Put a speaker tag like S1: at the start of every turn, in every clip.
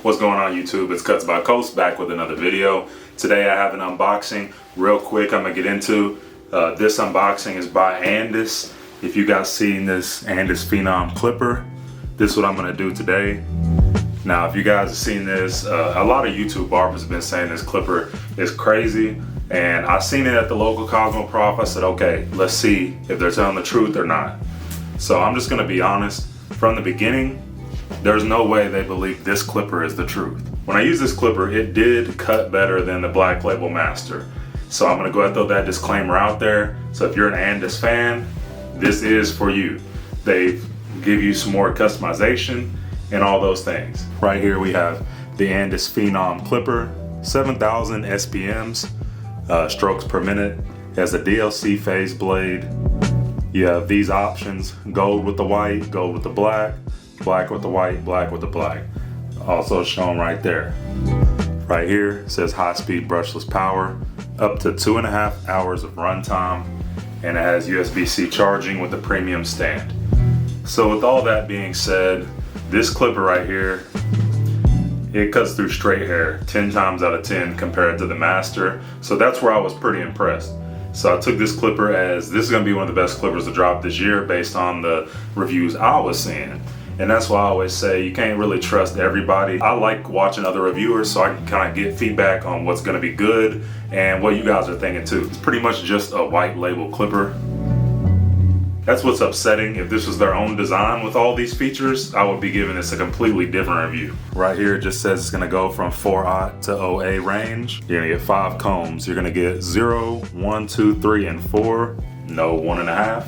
S1: What's going on YouTube? It's CutsbyCoast back with another video. Today I have an unboxing. Real quick, I'm gonna get into this unboxing is by Andis. If you guys seen this Andis Phenom Clipper, this is what I'm gonna do today. Now, if you guys have seen this, a lot of YouTube barbers have been saying this clipper is crazy, and I seen it at the local Cosmoprof. I said, okay, let's see if they're telling the truth or not. So I'm just gonna be honest. From the beginning, there's no way they believe this clipper is the truth. When I use this clipper, it did cut better than the Black Label Master. So I'm gonna go ahead and throw that disclaimer out there. So if you're an Andis fan, this is for you. They give you some more customization and all those things. Right here we have the Andis Phenom Clipper, 7,000 SPMs, strokes per minute. It has a DLC phase blade. You have these options: gold with the white, gold with the black, black with the white, black with the black. Also shown right there. Right here it says high-speed brushless power, up to 2.5 hours of runtime, and it has USB-C charging with the premium stand. So with all that being said, this clipper right here, it cuts through straight hair 10 times out of 10 compared to the Master. So that's where I was pretty impressed. So I took this clipper as this is gonna be one of the best clippers to drop this year based on the reviews I was seeing. And that's why I always say you can't really trust everybody. I like watching other reviewers so I can kind of get feedback on what's gonna be good and what you guys are thinking too. It's pretty much just a white label clipper. That's what's upsetting. If this was their own design with all these features, I would be giving this a completely different review. Right here it just says it's gonna go from 4/0 to 0A range. You're gonna get 5 combs. You're gonna get 0, 1, 2, 3, and 4. No 1.5.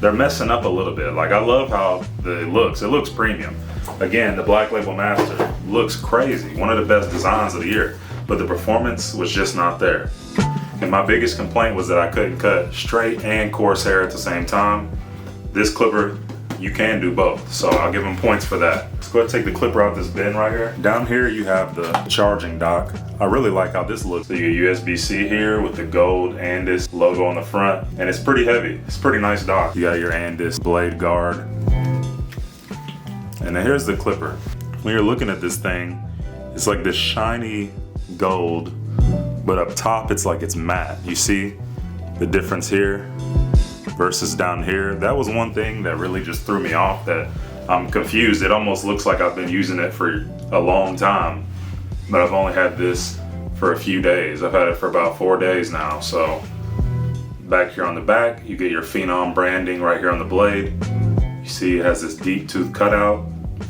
S1: They're messing up a little bit. Like, I love how it looks. It looks premium. Again, the Black Label Master looks crazy. One of the best designs of the year, but the performance was just not there. And my biggest complaint was that I couldn't cut straight and coarse hair at the same time. This clipper, you can do both, so I'll give them points for that. Let's go ahead and take the clipper out this bin right here. Down here you have the charging dock. I really like how this looks. So you get USB-C here with the gold Andis logo on the front, and it's pretty heavy. It's a pretty nice dock. You got your Andis blade guard. And then here's the clipper. When you're looking at this thing, it's like this shiny gold, but up top it's like it's matte. You see the difference here versus down here? That was one thing that really just threw me off, that I'm confused. It almost looks like I've been using it for a long time, but I've only had this for a few days. I've had it for about 4 days now. So back here on the back, you get your Phenom branding right here on the blade. You see it has this deep tooth cutout,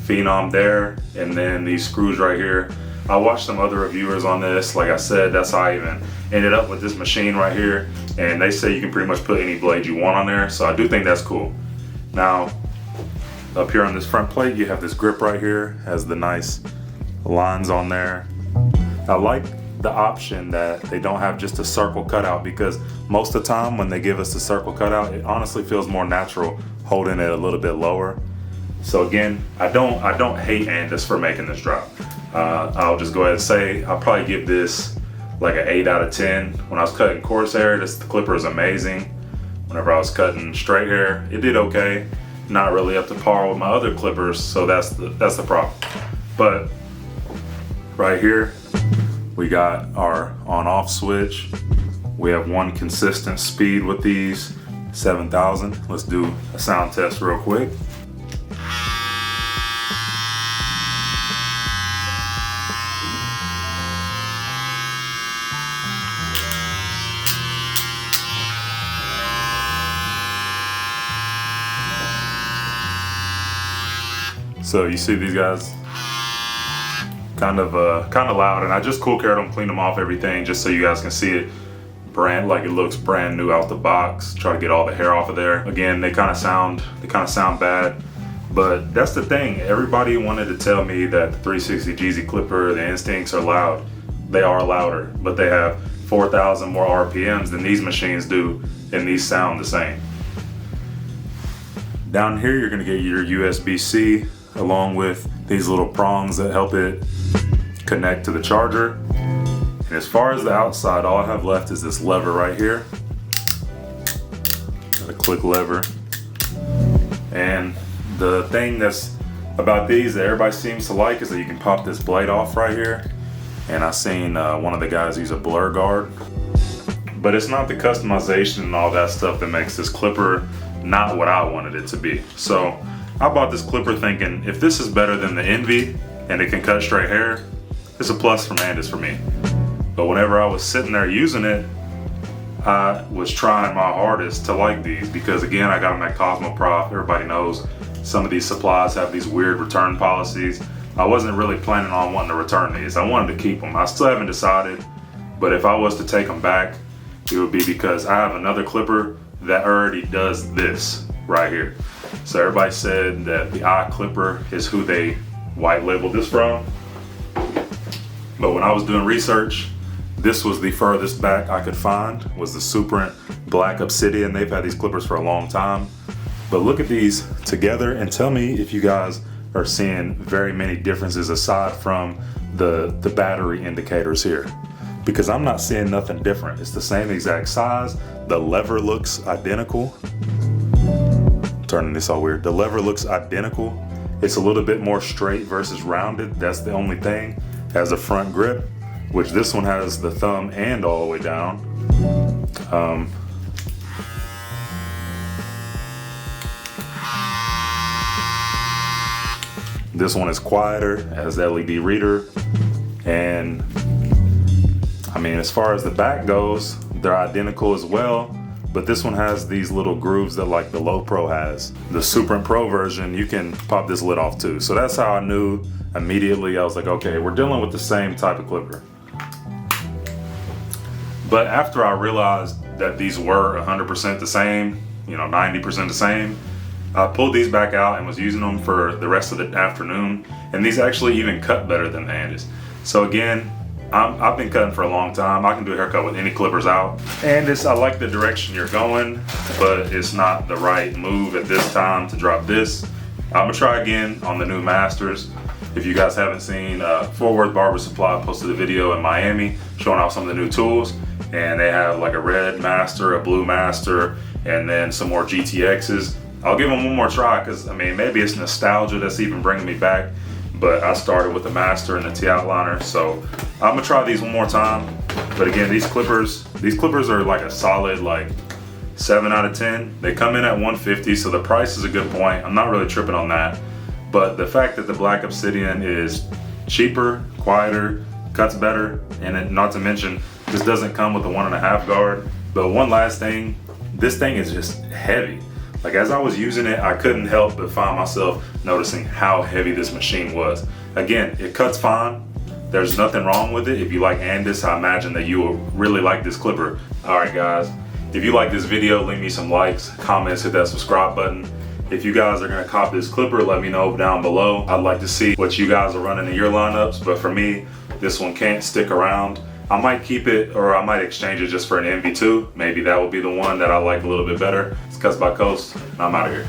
S1: Phenom there, and then these screws right here. I watched some other reviewers on this. Like I said, that's how I even ended up with this machine right here. And they say you can pretty much put any blade you want on there. So I do think that's cool. Now, up here on this front plate, you have this grip right here. Has the nice lines on there. I like the option that they don't have just a circle cutout, because most of the time when they give us the circle cutout, it honestly feels more natural holding it a little bit lower. So again, I don't hate Andis for making this drop. I'll just go ahead and say I'll probably give this like an 8 out of 10. When I was cutting coarse hair, the clipper is amazing. Whenever I was cutting straight hair, it did okay. Not really up to par with my other clippers, so that's the problem. But right here, we got our on-off switch. We have one consistent speed with these, 7,000. Let's do a sound test real quick. So you see these guys kind of loud, and I just cool cared them, cleaned them off, everything, just so you guys can see it like it looks brand new out the box. Try to get all the hair off of there. Again, they kind of sound bad, but that's the thing. Everybody wanted to tell me that the 360 GZ Clipper, the Instincts are loud. They are louder, but they have 4,000 more RPMs than these machines do, and these sound the same. Down here, you're gonna get your USB-C along with these little prongs that help it connect to the charger. And as far as the outside, all I have left is this lever right here. Got a quick lever. And the thing that's about these that everybody seems to like is that you can pop this blade off right here. And I seen one of the guys use a blur guard. But it's not the customization and all that stuff that makes this clipper not what I wanted it to be. So I bought this clipper thinking if this is better than the Envy and it can cut straight hair, it's a plus from Andis for me. But whenever I was sitting there using it, I was trying my hardest to like these because again, I got them at Cosmoprof. Everybody knows some of these supplies have these weird return policies. I wasn't really planning on wanting to return these. I wanted to keep them. I still haven't decided, but if I was to take them back, it would be because I have another clipper that already does this right here. So everybody said that the eye clipper is who they white labeled this from. But when I was doing research, this was the furthest back I could find, was the Suprint Black Obsidian. They've had these clippers for a long time. But look at these together and tell me if you guys are seeing very many differences aside from the battery indicators here. Because I'm not seeing nothing different. It's the same exact size. The lever looks identical. Turning this all weird. The lever looks identical. It's a little bit more straight versus rounded. That's the only thing. It has a front grip, which this one has the thumb and all the way down. This one is quieter, has the LED reader, and I mean, as far as the back goes, they're identical as well, but this one has these little grooves that like the Low Pro has. The Suprint Pro version, you can pop this lid off too. So that's how I knew immediately. I was like, okay, we're dealing with the same type of clipper. But after I realized that these were 100% the same, 90% the same, I pulled these back out and was using them for the rest of the afternoon. And these actually even cut better than the Andis. So again, I've been cutting for a long time. I can do a haircut with any clippers out. Andis, I like the direction you're going, but it's not the right move at this time to drop this. I'm gonna try again on the new Masters. If you guys haven't seen, Fort Worth Barber Supply posted a video in Miami showing off some of the new tools. And they have like a red Master, a blue Master, and then some more GTXs. I'll give them one more try because, I mean, maybe it's nostalgia that's even bringing me back. But I started with the Master and the T-outliner, so I'm gonna try these one more time. But again, these clippers are like a solid 7 out of 10. They come in at $150, so the price is a good point. I'm not really tripping on that. But the fact that the Black Obsidian is cheaper, quieter, cuts better, and it, not to mention, this doesn't come with a 1.5 guard. But one last thing, this thing is just heavy. Like as I was using it, I couldn't help but find myself noticing how heavy this machine was. Again, it cuts fine. There's nothing wrong with it. If you like Andis, I imagine that you will really like this clipper. All right, guys. If you like this video, leave me some likes, comments, hit that subscribe button. If you guys are gonna cop this clipper, let me know down below. I'd like to see what you guys are running in your lineups, but for me, this one can't stick around. I might keep it or I might exchange it just for an MV2. Maybe that will be the one that I like a little bit better. It's CutsbyCoast, and I'm out of here.